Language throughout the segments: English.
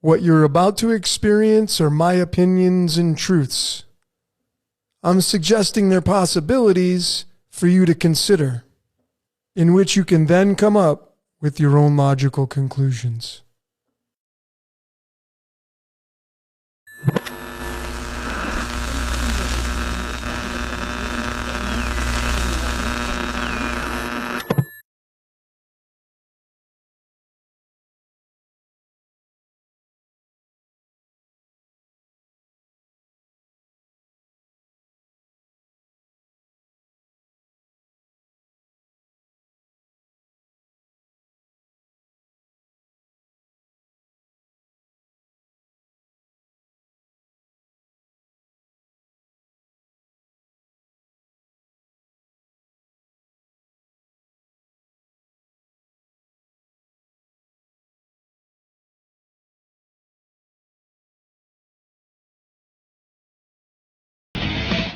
What you're about to experience are my opinions and truths. I'm suggesting they're possibilities for you to consider, in which you can then come up with your own logical conclusions.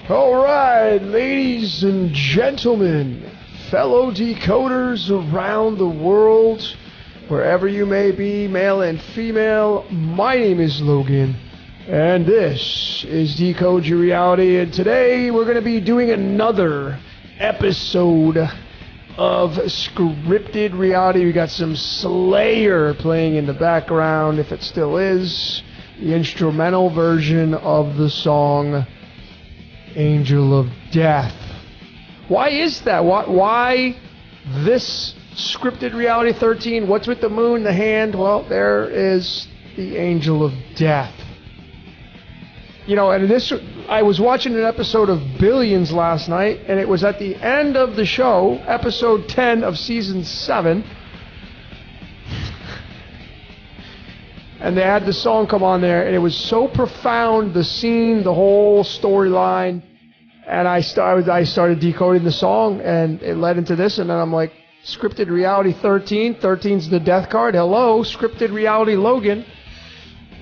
All right, ladies and gentlemen, fellow decoders around the world, wherever you may be, male and female, my name is Logan, and this is Decode Your Reality, and today we're going to be doing another episode of Scripted Reality. We got some Slayer playing in the background, if it still is, the instrumental version of the song Angel of Death. Why is that? Why this Scripted Reality 13? What's with the moon, the hand? Well, there is the Angel of Death. You know, and I was watching an episode of Billions last night, and it was at the end of the show, episode 10 of season 7. And they had the song come on there, and it was so profound, the scene, the whole storyline. And I started decoding the song, and it led into this, and then I'm like, Scripted Reality 13. 13's the death card. Hello, Scripted Reality Logan.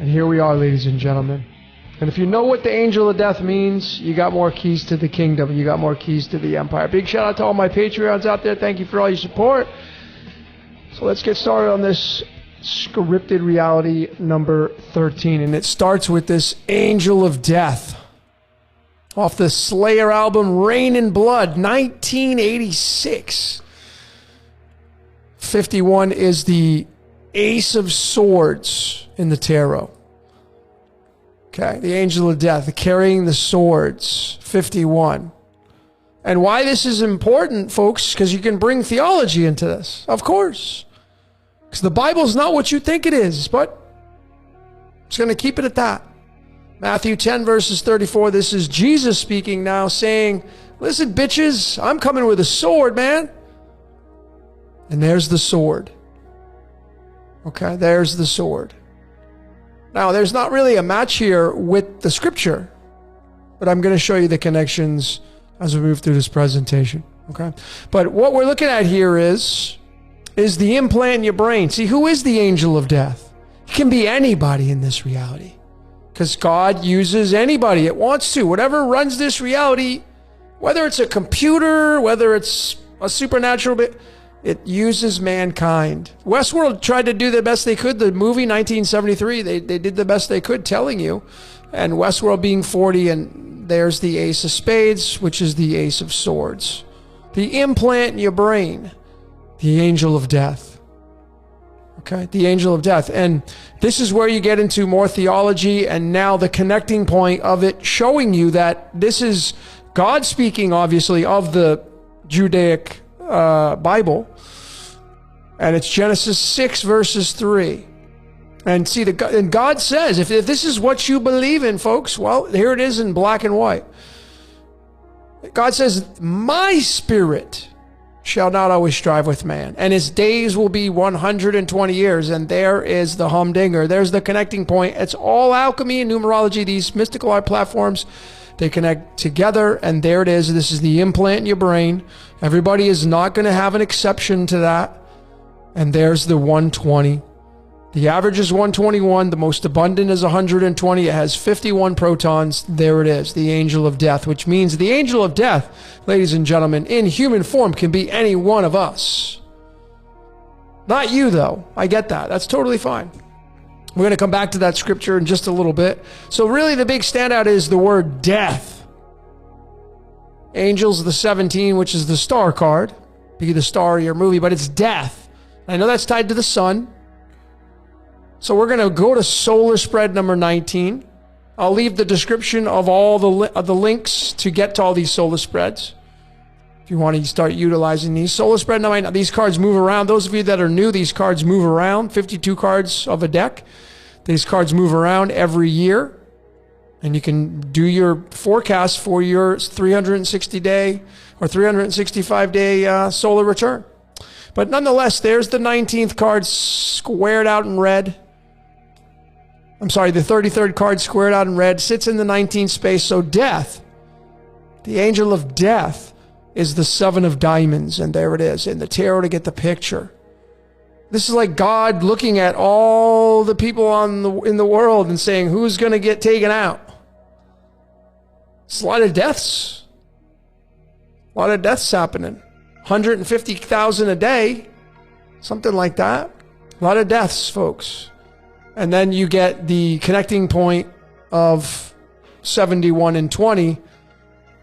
And here we are, ladies and gentlemen. And if you know what the Angel of Death means, you got more keys to the kingdom. You got more keys to the empire. Big shout out to all my Patreons out there. Thank you for all your support. So let's get started on this Scripted Reality number 13, and it starts with this Angel of Death off the Slayer album Rain in Blood, 1986. 51 is the Ace of Swords in the tarot. Okay, the Angel of Death, carrying the swords, 51. And why this is important, folks, because you can bring theology into this, of course. Because the Bible's not what you think it is, but it's going to keep it at that. Matthew 10 verses 34, this is Jesus speaking now, saying, listen, bitches, I'm coming with a sword, man. And there's the sword. Okay, there's the sword. Now, there's not really a match here with the scripture, but I'm going to show you the connections as we move through this presentation. Okay, but what we're looking at here is the implant in your brain. See, who is the Angel of Death? It can be anybody in this reality, because God uses anybody it wants to. Whatever runs this reality, whether it's a computer, whether it's a supernatural, it uses mankind. Westworld tried to do the best they could. The movie 1973, they did the best they could telling you. And Westworld being 40, and there's the Ace of Spades, which is the Ace of Swords. The implant in your brain. The Angel of Death. Okay, the Angel of Death. And this is where you get into more theology, and now the connecting point of it, showing you that this is God speaking, obviously, of the Judaic Bible. And it's Genesis 6 verses 3. And see, and God says, if this is what you believe in, folks, well, here it is in black and white. God says, my spirit shall not always strive with man, and his days will be 120 years. And there is the humdinger. There's the connecting point. It's all alchemy and numerology. These mystical art platforms, they connect together, and there it is. This is the implant in your brain. Everybody is not going to have an exception to that. And there's the 120. The average is 121. The most abundant is 120. It has 51 protons. There it is, the Angel of Death, which means the Angel of Death, ladies and gentlemen, in human form can be any one of us. Not you, though. I get that. That's totally fine. We're going to come back to that scripture in just a little bit. So really the big standout is the word death. Angels, the 17, which is the star card. Be the star of your movie, but it's death. I know that's tied to the sun. So we're going to go to solar spread number 19. I'll leave the description of all the links to get to all these solar spreads. If you want to start utilizing these. Solar spread number 9. These cards move around. Those of you that are new, these cards move around. 52 cards of a deck. These cards move around every year. And you can do your forecast for your 360-day or 365-day solar return. But nonetheless, there's the 19th card squared out in red. I'm sorry, the 33rd card squared out in red sits in the 19th space. So death, the angel of death, is the 7 of diamonds. And there it is in the tarot to get the picture. This is like God looking at all the people in the world and saying, who's going to get taken out? It's a lot of deaths. A lot of deaths happening. 150,000 a day. Something like that. A lot of deaths, folks. And then you get the connecting point of 71 and 20,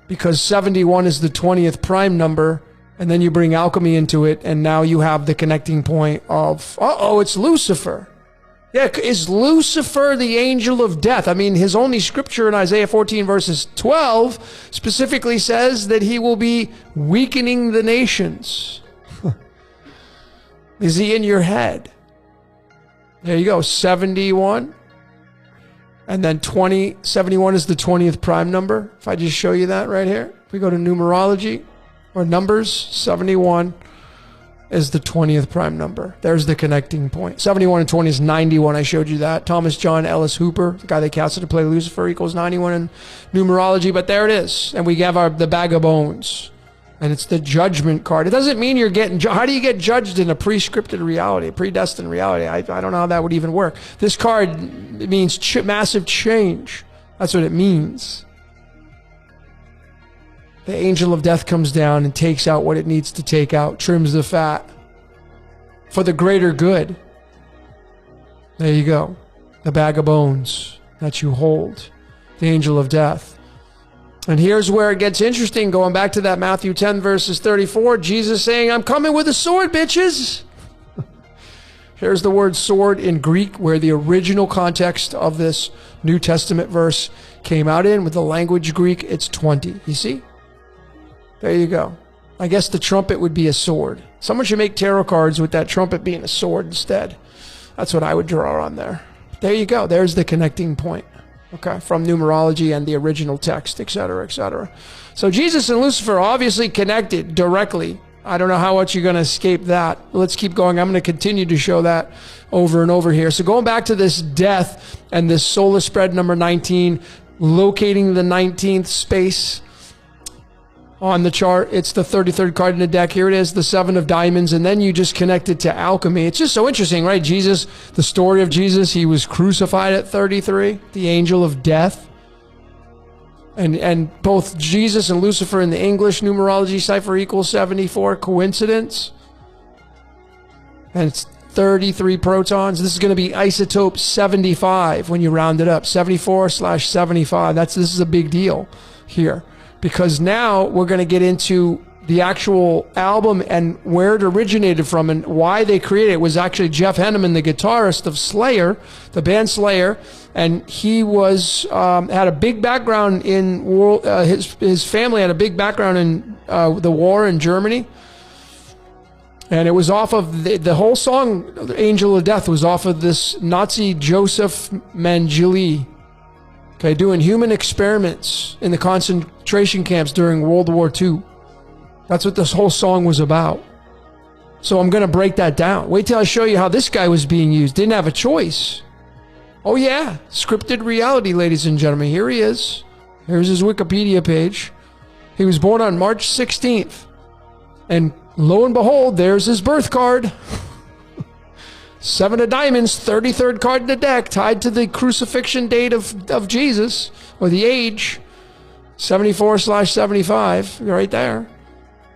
because 71 is the 20th prime number, and then you bring alchemy into it, and now you have the connecting point of, it's Lucifer. Yeah, is Lucifer the angel of death? I mean, his only scripture in Isaiah 14 verses 12 specifically says that he will be weakening the nations. Is he in your head? There you go, 71. And then 71 is the 20th prime number. If I just show you that right here. If we go to numerology or numbers, 71 is the 20th prime number. There's the connecting point. 71 and 20 is 91. I showed you that. Thomas John Ellis Hooper, the guy they casted to play Lucifer, equals 91 in numerology. But there it is. And we have the bag of bones. And it's the judgment card. It doesn't mean you're getting... How do you get judged in a pre-scripted reality, a predestined reality? I don't know how that would even work. This card, it means massive change. That's what it means. The angel of death comes down and takes out what it needs to take out, trims the fat for the greater good. There you go. The bag of bones that you hold. The angel of death. And here's where it gets interesting, going back to that Matthew 10 verses 34, Jesus saying, I'm coming with a sword, bitches. Here's the word sword in Greek, where the original context of this New Testament verse came out in. With the language Greek, it's 20. You see? There you go. I guess the trumpet would be a sword. Someone should make tarot cards with that trumpet being a sword instead. That's what I would draw on there. There you go. There's the connecting point. Okay, from numerology and the original text, etc., etc. So Jesus and Lucifer obviously connected directly. I don't know how much you're going to escape that. Let's keep going. I'm going to continue to show that over and over here. So going back to this death and this solar spread number 19, locating the 19th space on the chart, it's the 33rd card in the deck. Here it is, the 7 of diamonds, and then you just connect it to alchemy. It's just so interesting, right? Jesus, the story of Jesus, he was crucified at 33, the angel of death. And both Jesus and Lucifer in the English numerology cipher equals 74. Coincidence? And it's 33 protons. This is going to be isotope 75 when you round it up. 74/75. This is a big deal here. Because now we're going to get into the actual album and where it originated from and why they created it. It was actually Jeff Henneman, the guitarist of Slayer, the band Slayer, and he was had a big background in his family had a big background in the war in Germany, and it was off of the whole song "Angel of Death" was off of this Nazi Joseph Mengele. Okay, doing human experiments in the concentration camps during World War II. That's what this whole song was about. So I'm going to break that down. Wait till I show you how this guy was being used. Didn't have a choice. Oh yeah, scripted reality, ladies and gentlemen. Here he is. Here's his Wikipedia page. He was born on March 16th. And lo and behold, there's his birth card. 7 of diamonds, 33rd card in the deck, tied to the crucifixion date of Jesus, or the age, 74/75, right there.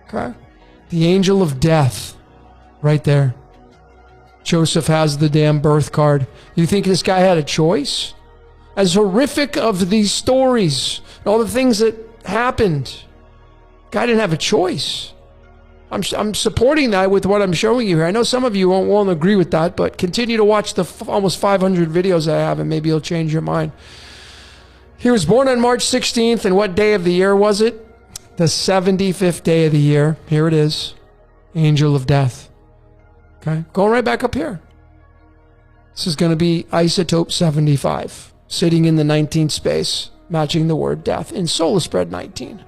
Okay. The angel of death, right there. Joseph has the damn birth card. You think this guy had a choice? As horrific of these stories, all the things that happened, guy didn't have a choice. I'm supporting that with what I'm showing you here. I know some of you won't agree with that, but continue to watch the almost 500 videos I have, and maybe it'll change your mind. He was born on March 16th, and what day of the year was it? The 75th day of the year. Here it is. Angel of death. Okay, going right back up here. This is going to be isotope 75, sitting in the 19th space, matching the word death in solar spread 19.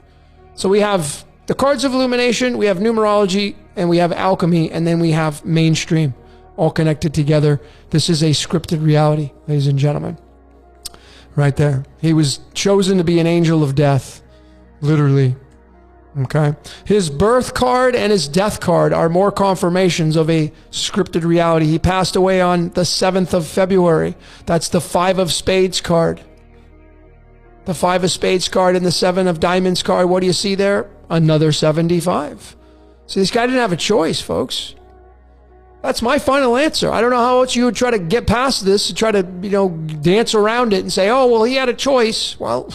So we have the cards of illumination, we have numerology, and we have alchemy, and then we have mainstream, all connected together. This is a scripted reality, ladies and gentlemen. Right there. He was chosen to be an angel of death, literally. Okay. His birth card and his death card are more confirmations of a scripted reality. He passed away on the 7th of February. That's the 5 of Spades card. The 5 of Spades card and the 7 of Diamonds card. What do you see there? Another 75. See, this guy didn't have a choice, folks. That's my final answer. I don't know how else you would try to get past this and try to, dance around it and say, oh, well, he had a choice. Well,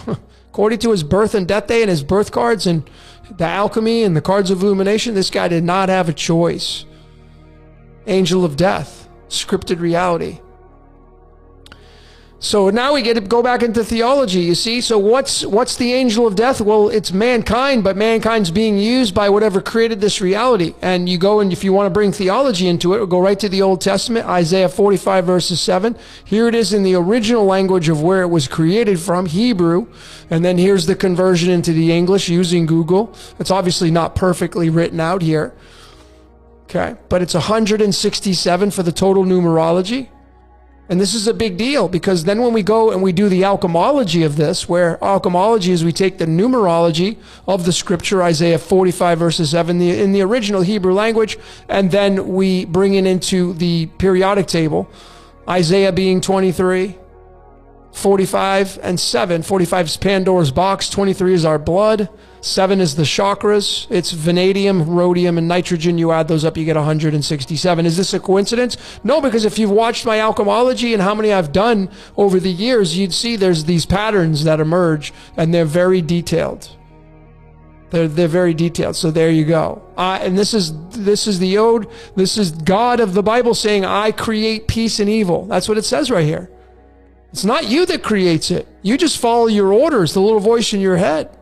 according to his birth and death day and his birth cards and the alchemy and the cards of illumination, this guy did not have a choice. Angel of death, scripted reality. So now we get to go back into theology, you see. So what's the angel of death? Well, it's mankind, but mankind's being used by whatever created this reality. And you go, and if you want to bring theology into it, we'll go right to the Old Testament, Isaiah 45 verses 7. Here it is in the original language of where it was created from, Hebrew. And then here's the conversion into the English using Google. It's obviously not perfectly written out here. Okay, but it's 167 for the total numerology. And this is a big deal, because then when we go and we do the alchemology of this, where alchemology is we take the numerology of the scripture, Isaiah 45 verses 7, in the original Hebrew language, and then we bring it into the periodic table, Isaiah being 23, 45 and 7. 45 is Pandora's box, 23 is our blood, 7 is the chakras. It's vanadium, rhodium, and nitrogen. You add those up, you get 167. Is this a coincidence? No, because if you've watched my alchemology and how many I've done over the years, you'd see there's these patterns that emerge, and they're very detailed. They're very detailed. So there you go. And this is the ode. This is God of the Bible saying, I create peace and evil. That's what it says right here. It's not you that creates it. You just follow your orders, the little voice in your head.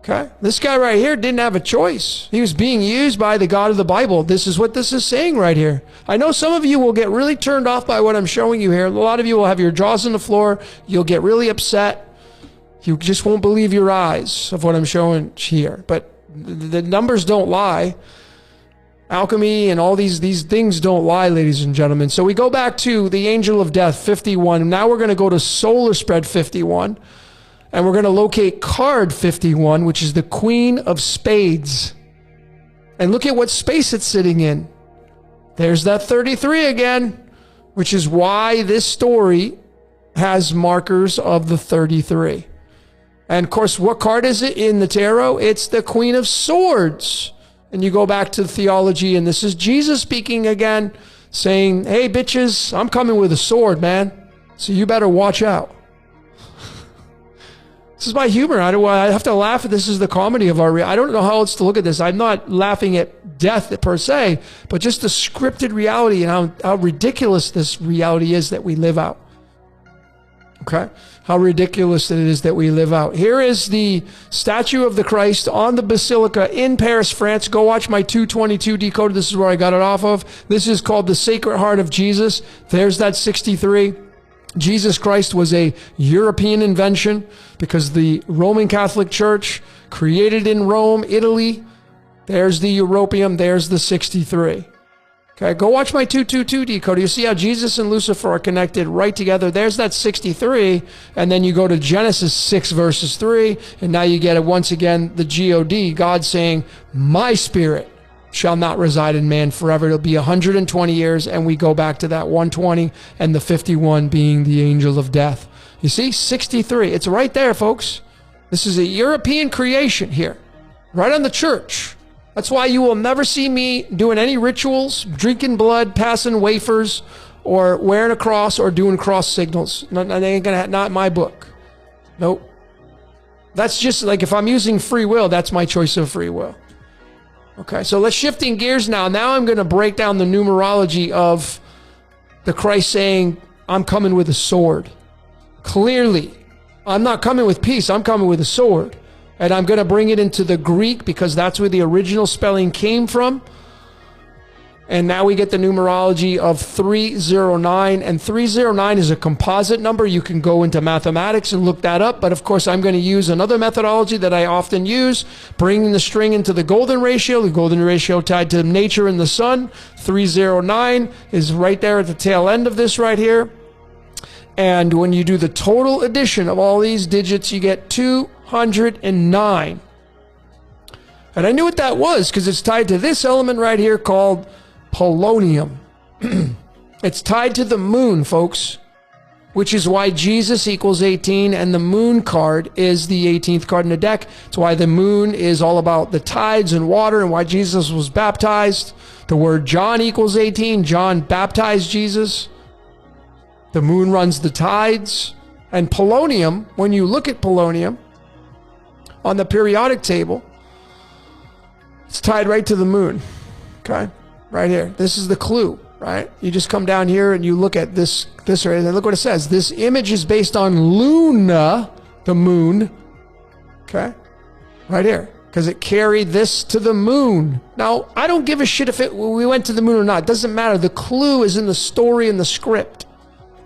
Okay? This guy right here didn't have a choice. He was being used by the God of the Bible. This is what this is saying right here. I know some of you will get really turned off by what I'm showing you here. A lot of you will have your jaws on the floor. You'll get really upset. You just won't believe your eyes of what I'm showing here. But the numbers don't lie. Alchemy and all these things don't lie, ladies and gentlemen. So we go back to the angel of death, 51. Now we're going to go to solar spread 51. And we're going to locate card 51, which is the Queen of Spades. And look at what space it's sitting in. There's that 33 again, which is why this story has markers of the 33. And of course, what card is it in the tarot? It's the Queen of Swords. And you go back to theology, and this is Jesus speaking again, saying, hey, bitches, I'm coming with a sword, man. So you better watch out. This is my humor. I have to laugh at this. Is the comedy of our I don't know how else to look at this. I'm not laughing at death per se, but just the scripted reality and how ridiculous this reality is that we live out. Okay? How ridiculous it is that we live out. Here is the statue of the Christ on the Basilica in Paris, France. Go watch my 222 decoded. This is where I got it off of. This is called the Sacred Heart of Jesus. There's that 63. Jesus Christ was a European invention because the Roman Catholic Church created in Rome, Italy. There's the European. There's the 63. Okay, go watch my 222 decoder. You see how Jesus and Lucifer are connected right together. There's that 63. And then you go to Genesis 6 verses 3. And now you get it once again, the God, God saying, my spirit shall not reside in man forever. It'll be 120 years. And we go back to that 120 and the 51 being the angel of death. You see, 63. It's right there, folks. This is a European creation here, right on the church. That's why you will never see me doing any rituals, drinking blood, passing wafers, or wearing a cross, or doing cross signals. They ain't gonna, not in my book. Nope. That's just like, if I'm using free will, that's my choice of free will. Okay, so let's shifting gears now. Now I'm going to break down the numerology of the Christ saying, I'm coming with a sword. Clearly, I'm not coming with peace. I'm coming with a sword. And I'm going to bring it into the Greek because that's where the original spelling came from. And now we get the numerology of 309. And 309 is a composite number. You can go into mathematics and look that up. But of course, I'm going to use another methodology that I often use, bringing the string into the golden ratio tied to nature and the sun. 309 is right there at the tail end of this right here. And when you do the total addition of all these digits, you get 209. And I knew what that was because it's tied to this element right here called polonium. It's tied to the moon, folks, which is why Jesus equals 18 and the moon card is the 18th card in the deck. It's why the moon is all about the tides and water and why Jesus was baptized. The word John equals 18. John baptized Jesus. The moon runs the tides. And polonium, when you look at polonium on the periodic table, it's tied right to the moon. Okay? Right here. This is the clue, right? You just come down here and you look at this right here, and look what it says. This image is based on Luna, the moon. Okay? Right here. Because it carried this to the moon. Now, I don't give a shit if we went to the moon or not. It doesn't matter. The clue is in the story and the script.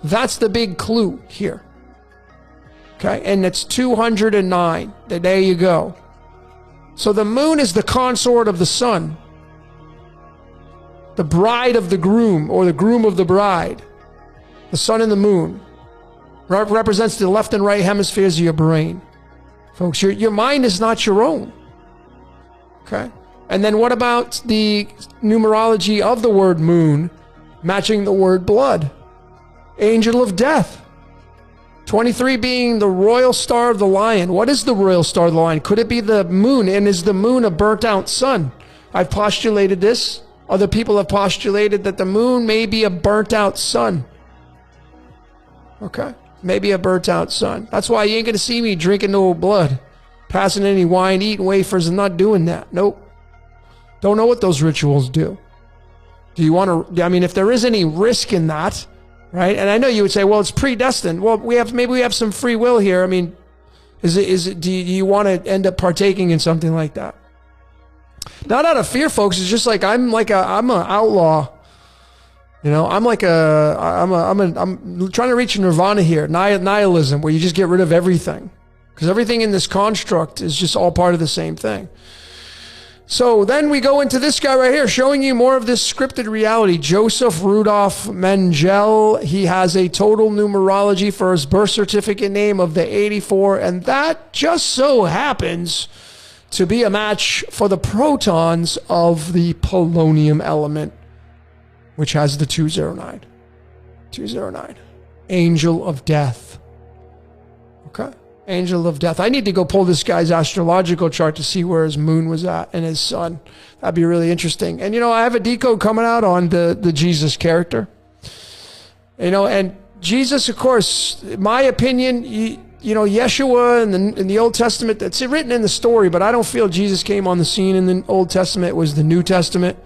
That's the big clue here. Okay? And it's 209. There you go. So the moon is the consort of the sun. The bride of the groom, or the groom of the bride. The sun and the moon represents the left and right hemispheres of your brain. Folks, your mind is not your own. Okay? And then what about the numerology of the word moon matching the word blood? Angel of death. 23 being the royal star of the lion. What is the royal star of the lion? Could it be the moon? And is the moon a burnt out sun? I've postulated this. Other people have postulated that the moon may be a burnt out sun. Okay? Maybe a burnt out sun. That's why you ain't going to see me drinking no blood, passing any wine, eating wafers, and not doing that. Nope. Don't know what those rituals do. Do you want to, I mean, if there is any risk in that, right? And I know you would say, well, it's predestined. Well, maybe we have some free will here. I mean, do you want to end up partaking in something like that? Not out of fear, folks. It's just like I'm an outlaw. You know, I'm trying to reach nirvana here, nihilism, where you just get rid of everything, because everything in this construct is just all part of the same thing. So then we go into this guy right here, showing you more of this scripted reality. Joseph Rudolph Mengele. He has a total numerology for his birth certificate name of the 84, and that just so happens to be a match for the protons of the polonium element, which has the 209. 209. Angel of death. Okay? Angel of death. I need to go pull this guy's astrological chart to see where his moon was at and his sun. That'd be really interesting. And, you know, I have a decode coming out on the Jesus character. You know, and Jesus, of course, in my opinion, you know, Yeshua in the Old Testament, it's written in the story, but I don't feel Jesus came on the scene in the Old Testament. It was the New Testament.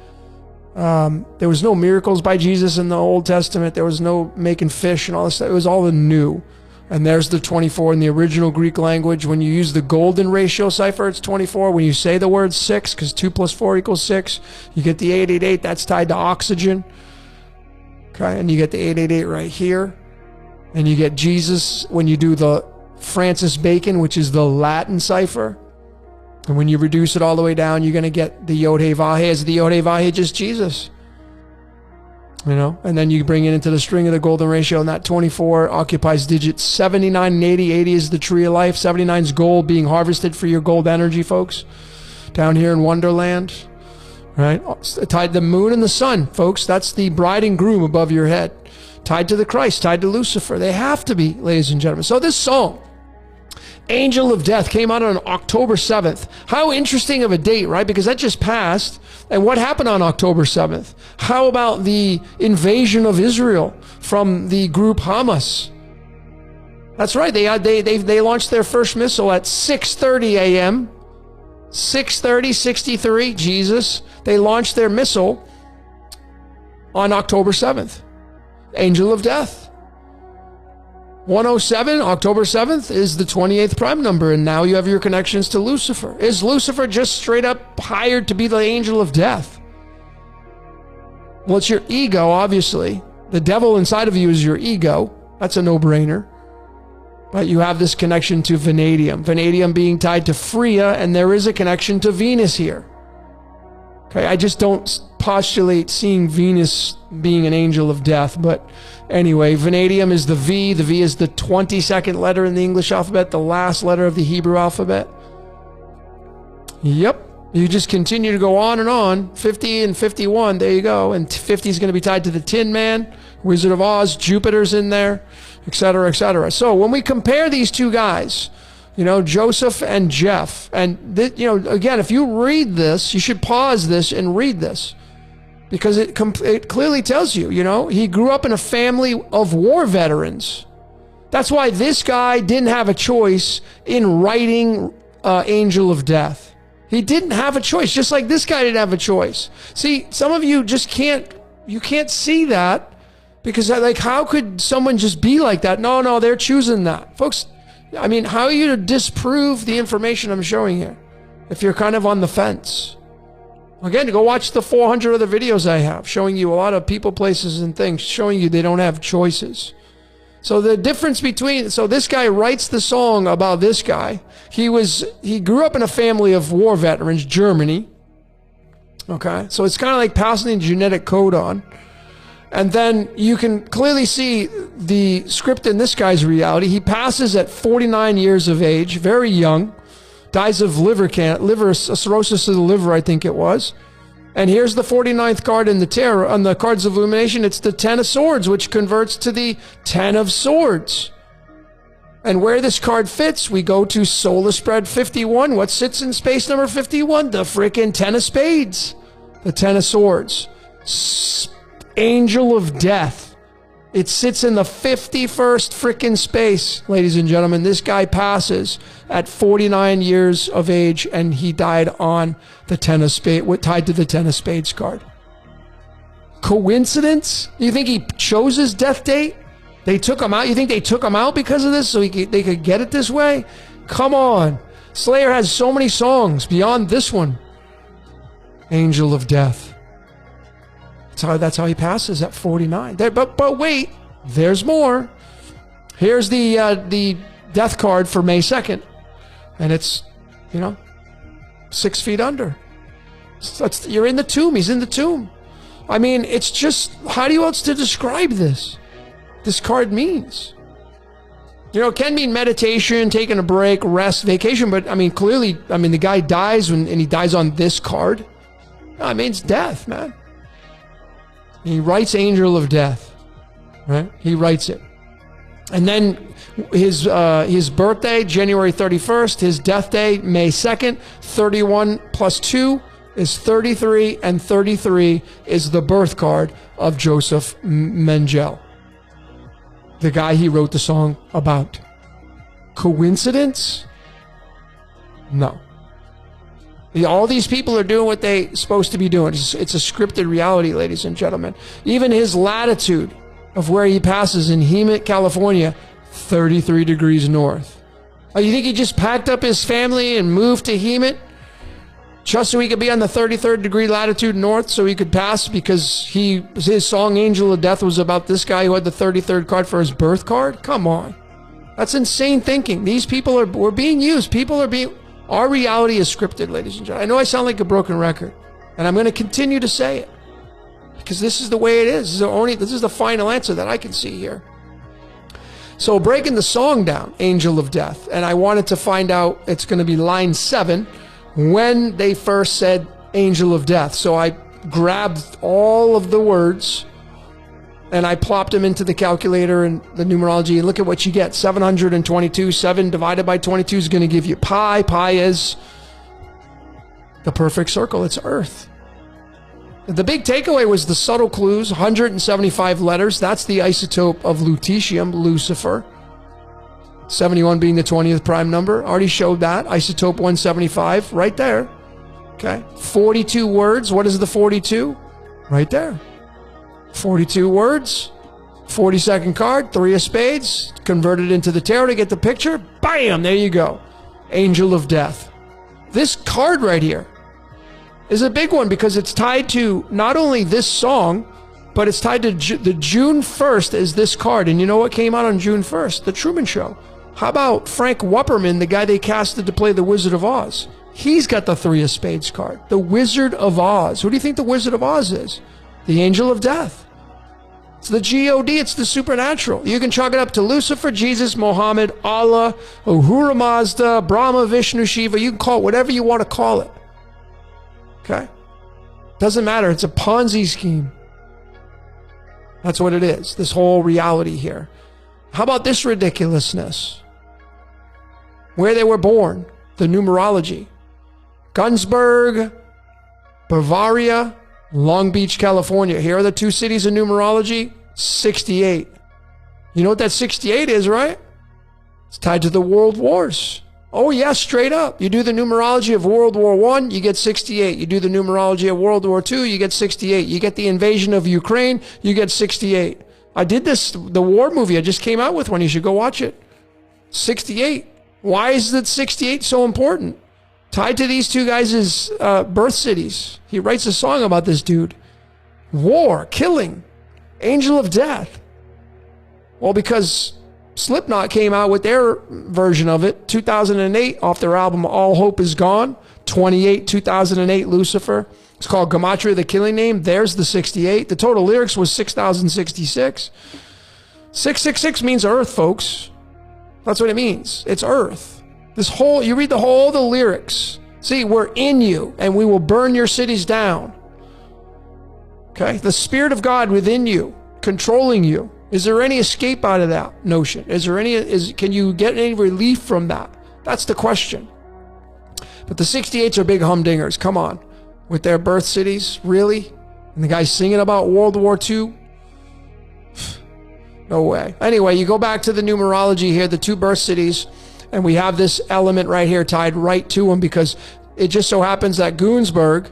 There was no miracles by Jesus in the Old Testament. There was no making fish and all this stuff. It was all the new. And there's the 24 in the original Greek language. When you use the golden ratio cipher, it's 24. When you say the word 6, because 2 plus 4 equals 6, you get the 888. That's tied to oxygen. Okay, and you get the 888 right here. And you get Jesus when you do the Francis Bacon, which is the Latin cipher. And when you reduce it all the way down, you're going to get the Yod He Vav He. Is the Yod He Vav He just Jesus? You know, and then you bring it into the string of the golden ratio, and that 24 occupies digits 79 and 80. 80 is the tree of life. 79 is gold being harvested for your gold energy, folks. Down here in Wonderland, right? Tied to the moon and the sun, folks. That's the bride and groom above your head. Tied to the Christ, tied to Lucifer. They have to be, ladies and gentlemen. So this song Angel of Death came out on October 7th. How interesting of a date, right? Because that just passed. And what happened on October 7th? How about the invasion of Israel from the group Hamas? That's right. They launched their first missile at 6:30 a.m. 6:30, 63, Jesus. They launched their missile on October 7th. Angel of Death. 107, October 7th, is the 28th prime number, and now you have your connections to Lucifer. Is Lucifer just straight up hired to be the angel of death? Well, it's your ego, obviously. The devil inside of you is your ego. That's a no-brainer. But you have this connection to vanadium. Vanadium being tied to Freya, and there is a connection to Venus here. Okay, I just don't postulate seeing Venus being an angel of death, but anyway, vanadium is the V. The V is the 22nd letter in the English alphabet, the last letter of the Hebrew alphabet. Yep, you just continue to go on and on. 50 and 51, there you go. And 50 is going to be tied to the Tin Man, Wizard of Oz, Jupiter's in there, etc., etc. So when we compare these two guys, you know, Joseph and Jeff, and you know, again, if you read this, you should pause this and read this, because it clearly tells you, you know, he grew up in a family of war veterans. That's why this guy didn't have a choice in writing Angel of Death. He didn't have a choice, just like this guy didn't have a choice. See, some of you just can't see that, because like, how could someone just be like that? No, they're choosing that. Folks, I mean, how are you to disprove the information I'm showing here if you're kind of on the fence? Again, go watch the 400 other videos I have showing you a lot of people, places, and things, showing you they don't have choices. So the difference between, so this guy writes the song about this guy. He grew up in a family of war veterans, Germany. Okay, so it's kind of like passing the genetic code on. And then you can clearly see the script in this guy's reality. He passes at 49 years of age, very young, dies of cirrhosis of the liver, I think it was. And here's the 49th card in the tarot, on the cards of illumination. It's the 10 of swords, which converts to the 10 of swords. And where this card fits, we go to Solar Spread 51. What sits in space number 51? The frickin' 10 of spades, the 10 of swords. Angel of Death. It sits in the 51st frickin' space, ladies and gentlemen. This guy passes at 49 years of age, and he died on the 10 of spades, tied to the 10 of spades card. Coincidence? You think he chose his death date? They took him out? You think they took him out because of this, so they could get it this way? Come on. Slayer has so many songs beyond this one. Angel of Death. That's how he passes at 49. But wait, there's more. Here's the death card for May 2nd. And it's, you know, 6 feet under. So you're in the tomb. He's in the tomb. I mean, it's just, how do you else to describe this? This card means. You know, it can mean meditation, taking a break, rest, vacation. But, I mean, clearly, I mean, the guy dies and he dies on this card. No, it means death, man. He writes Angel of Death, right? He writes it. And then his birthday, January 31st, his death day, May 2nd, 31 plus 2 is 33, and 33 is the birth card of Joseph Mengele, the guy he wrote the song about. Coincidence? No. All these people are doing what they're supposed to be doing. It's a scripted reality, ladies and gentlemen. Even his latitude of where he passes in Hemet, California, 33 degrees north. Oh, you think he just packed up his family and moved to Hemet just so he could be on the 33rd degree latitude north, so he could pass, because his song Angel of Death was about this guy who had the 33rd card for his birth card? Come on. That's insane thinking. These people we're being used. Our reality is scripted, ladies and gentlemen. I know I sound like a broken record, and I'm going to continue to say it, because this is the way it is. This is the final answer that I can see here. So breaking the song down, Angel of Death, and I wanted to find out, it's going to be line 7, when they first said Angel of Death. So I grabbed all of the words And I plopped them into the calculator and the numerology, and look at what you get. 722. 7 divided by 22 is going to give you pi. Pi is the perfect circle. It's Earth. The big takeaway was the subtle clues, 175 letters. That's the isotope of lutetium, Lucifer. 71 being the 20th prime number. Already showed that. Isotope 175, right there. Okay. 42 words. What is the 42? Right there. 42 words. 42nd card. 3 of spades. Converted into the tarot to get the picture. Bam! There you go. Angel of Death. This card right here is a big one because it's tied to not only this song, but it's tied to the June 1st is this card. And you know what came out on June 1st? The Truman Show. How about Frank Wupperman, the guy they casted to play the Wizard of Oz? He's got the 3 of spades card. The Wizard of Oz. Who do you think the Wizard of Oz is? The Angel of Death. It's the G-O-D. It's the supernatural. You can chalk it up to Lucifer, Jesus, Mohammed, Allah, Ahura Mazda, Brahma, Vishnu, Shiva. You can call it whatever you want to call it. Okay? Doesn't matter. It's a Ponzi scheme. That's what it is. This whole reality here. How about this ridiculousness? Where they were born. The numerology. Gunsberg, Bavaria, Long Beach, California. Here are the 2 cities in numerology. 68. You know what that 68 is, right? It's tied to the world wars. Oh, yeah, straight up. You do the numerology of World War I, you get 68. You do the numerology of World War II, you get 68. You get the invasion of Ukraine, you get 68. I did this, the war movie I just came out with one. You should go watch it. 68. Why is it 68 so important? Tied to these 2 guys' birth cities. He writes a song about this dude. War, killing, angel of death. Well, because Slipknot came out with their version of it, 2008, off their album All Hope Is Gone. 28, 2008, Lucifer. It's called Gematria, the killing name. There's the 68. The total lyrics was 6,066. 666 means Earth, folks. That's what it means. It's Earth. This whole, you read the lyrics. See, we're in you, and we will burn your cities down. Okay? The Spirit of God within you, controlling you. Is there any escape out of that notion? Can you get any relief from that? That's the question. But the 68s are big humdingers. Come on. With their birth cities, really? And the guy's singing about World War II? No way. Anyway, you go back to the numerology here, the 2 birth cities, and we have this element right here tied right to them because it just so happens that Goonsburg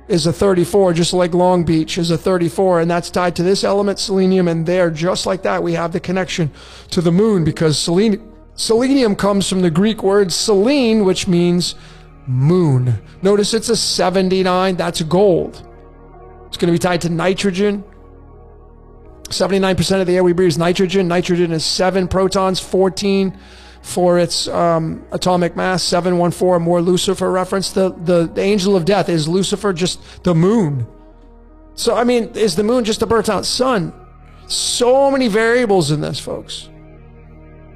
is a 34, just like Long Beach is a 34, and that's tied to this element, selenium, and there, just like that, we have the connection to the moon because selenium comes from the Greek word selene, which means moon. Notice it's a 79, that's gold. It's going to be tied to nitrogen. 79% of the air we breathe is nitrogen. Nitrogen is 7 protons, 14 for its atomic mass, 714, more Lucifer reference. The angel of death is Lucifer, just the moon. So, I mean, is the moon just a burnt out sun? So many variables in this, folks.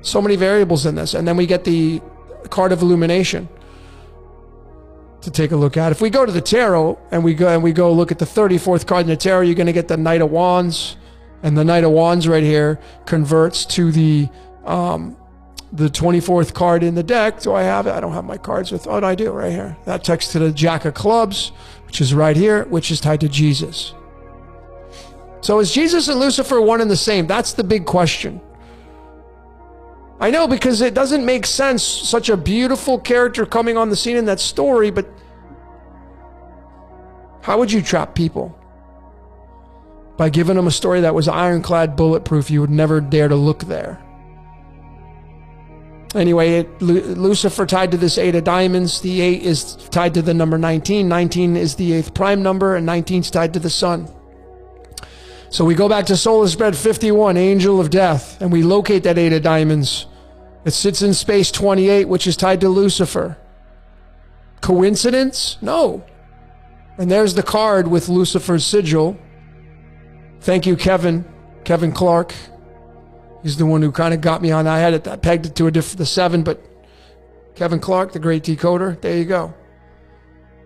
So many variables in this. And then we get the card of illumination to take a look at. If we go to the tarot and we go look at the 34th card in the tarot, you're going to get the Knight of Wands. And the Knight of Wands right here converts to the 24th card in the deck. Do I have it? I don't have my cards with. Oh, I do right here. That takes to the Jack of Clubs, which is right here, which is tied to Jesus. So is Jesus and Lucifer one and the same? That's the big question. I know, because it doesn't make sense, such a beautiful character coming on the scene in that story, but how would you trap people? By giving them a story that was ironclad, bulletproof. You would never dare to look there. Anyway, Lucifer tied to this 8 of diamonds. The 8 is tied to the number 19. 19 is the 8th prime number, and 19 is tied to the sun. So we go back to Solar Spread 51, Angel of Death, and we locate that 8 of diamonds. It sits in space 28, which is tied to Lucifer. Coincidence? No. And there's the card with Lucifer's sigil. Thank you, Kevin Clark. He's the one who kind of got me on. I pegged it to the 7, but Kevin Clark, the great decoder, there you go.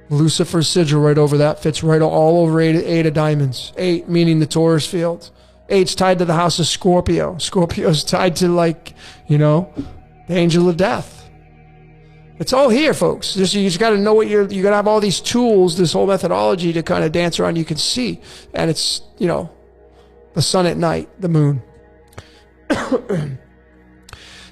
Lucifer's sigil right over that, fits right all over 8 of diamonds. 8 meaning the Taurus field. 8's tied to the house of Scorpio. Scorpio's tied to, like, you know, the angel of death. It's all here, folks. You just got to know what you got to have all these tools, this whole methodology to kind of dance around. You can see. And it's, you know, the sun at night, the moon.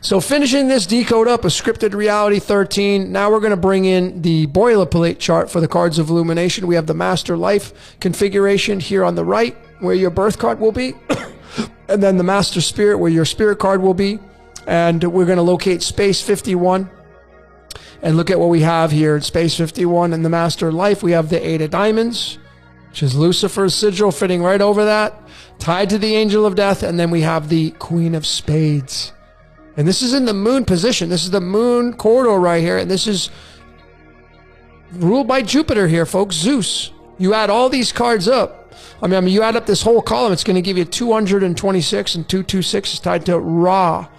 So finishing this decode up, a scripted reality 13. Now we're going to bring in the boilerplate chart for the cards of illumination. We have the master life configuration here on the right, where your birth card will be. And then the master spirit, where your spirit card will be. And we're going to locate space 51. And look at what we have here in space 51 in the master life. We have the 8 of diamonds, which is Lucifer's sigil fitting right over that, tied to the angel of death. And then we have the queen of spades. And this is in the moon position. This is the moon corridor right here. And this is ruled by Jupiter here, folks, Zeus. You add all these cards up. I mean, you add up this whole column, it's going to give you 226, and 226 is tied to Ra.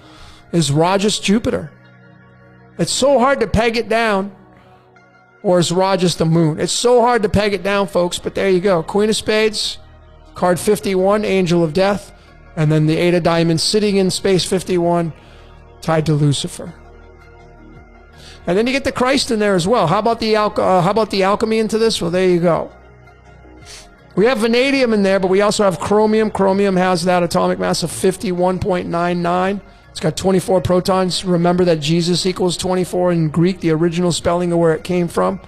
Is Ra just Jupiter? It's so hard to peg it down. Or is Ra just the moon? It's so hard to peg it down, folks, but there you go. Queen of Spades, card 51, Angel of Death, and then the 8 of Diamonds sitting in space 51, tied to Lucifer. And then you get the Christ in there as well. How about the alchemy into this? Well, there you go. We have vanadium in there, but we also have chromium. Chromium has that atomic mass of 51.99. It's got 24 protons. Remember that Jesus equals 24 in Greek, the original spelling of where it came from.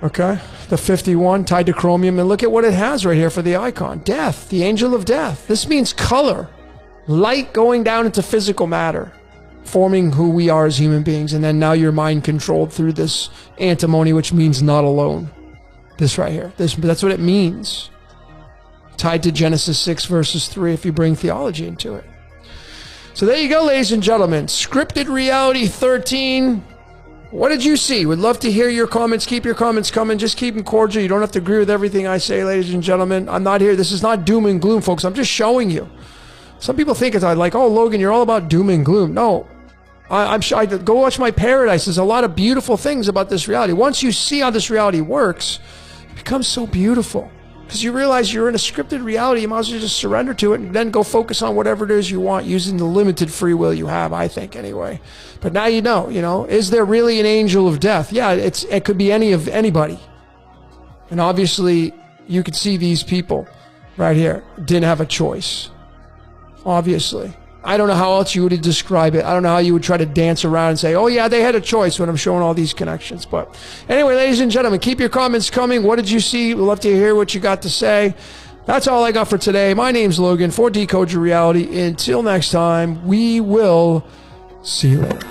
Okay, the 51 tied to chromium. And look at what it has right here for the icon. Death, the angel of death. This means color. Light going down into physical matter, forming who we are as human beings. And then now you're mind controlled through this antimony, which means not alone. This right here. That's what it means. Tied to Genesis 6 verses 3 if you bring theology into it. So there you go, ladies and gentlemen. Scripted reality 13. What did you see? Would love to hear your comments. Keep your comments coming. Just keep them cordial. You don't have to agree with everything I say, ladies and gentlemen. I'm not here. This is not doom and gloom, folks. I'm just showing you. Some people think it's like, oh, Logan, you're all about doom and gloom. No. I go watch my Paradise. There's a lot of beautiful things about this reality. Once you see how this reality works, it becomes so beautiful. Because you realize you're in a scripted reality. You might as well just surrender to it and then go focus on whatever it is you want using the limited free will you have, I think, anyway. But now you know, is there really an angel of death? Yeah, it could be anybody. And obviously, you could see these people right here didn't have a choice. Obviously. I don't know how else you would describe it. I don't know how you would try to dance around and say, oh yeah, they had a choice when I'm showing all these connections. But anyway, ladies and gentlemen, keep your comments coming. What did you see? We'd love to hear what you got to say. That's all I got for today. My name's Logan for Decode Your Reality. Until next time, we will see you later.